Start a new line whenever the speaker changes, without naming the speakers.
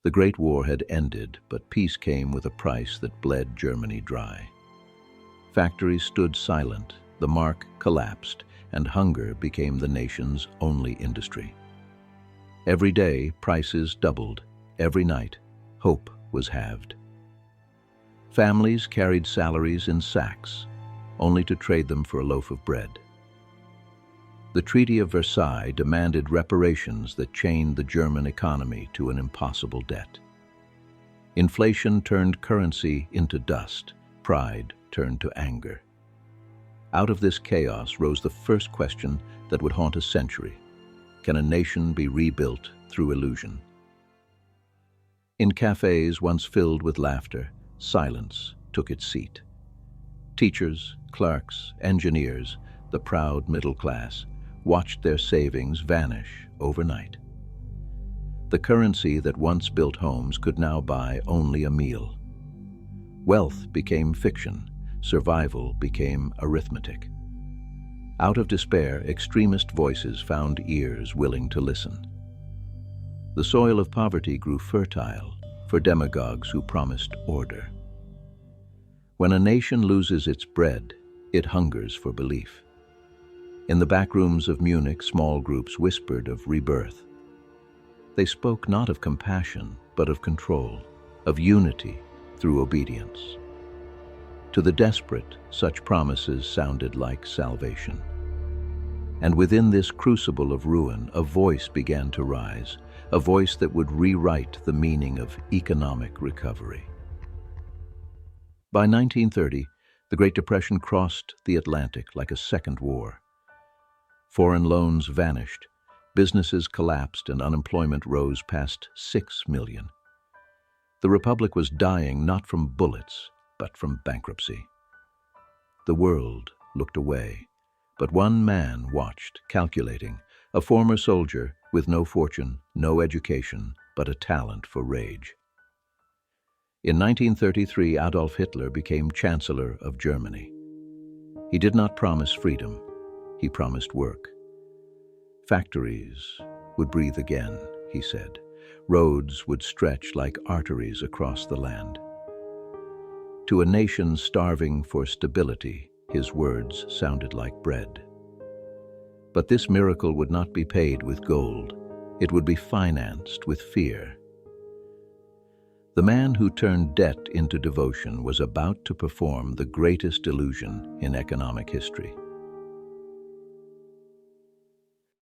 The Great War had ended, but peace came with a price that bled Germany dry. Factories stood silent, the mark collapsed, and hunger became the nation's only industry. Every day, prices doubled. Every night, hope was halved. Families carried salaries in sacks, only to trade them for a loaf of bread. The Treaty of Versailles demanded reparations that chained the German economy to an impossible debt. Inflation turned currency into dust. Pride turned to anger. Out of this chaos rose the first question that would haunt a century. Can a nation be rebuilt through illusion? In cafes once filled with laughter, silence took its seat. Teachers, clerks, engineers, the proud middle class, watched their savings vanish overnight. The currency that once built homes could now buy only a meal. Wealth became fiction, survival became arithmetic. Out of despair, extremist voices found ears willing to listen. The soil of poverty grew fertile for demagogues who promised order. When a nation loses its bread, it hungers for belief. In the back rooms of Munich, small groups whispered of rebirth. They spoke not of compassion, but of control, of unity through obedience. To the desperate, such promises sounded like salvation. And within this crucible of ruin, a voice began to rise, a voice that would rewrite the meaning of economic recovery. By 1930, the Great Depression crossed the Atlantic like a second war. Foreign loans vanished, businesses collapsed, and unemployment rose past 6 million. The Republic was dying not from bullets, but from bankruptcy. The world looked away, but one man watched, calculating, a former soldier with no fortune, no education, but a talent for rage. In 1933, Adolf Hitler became Chancellor of Germany. He did not promise freedom. He promised work. Factories would breathe again, he said. Roads would stretch like arteries across the land. To a nation starving for stability, his words sounded like bread. But this miracle would not be paid with gold. It would be financed with fear. The man who turned debt into devotion was about to perform the greatest illusion in economic history.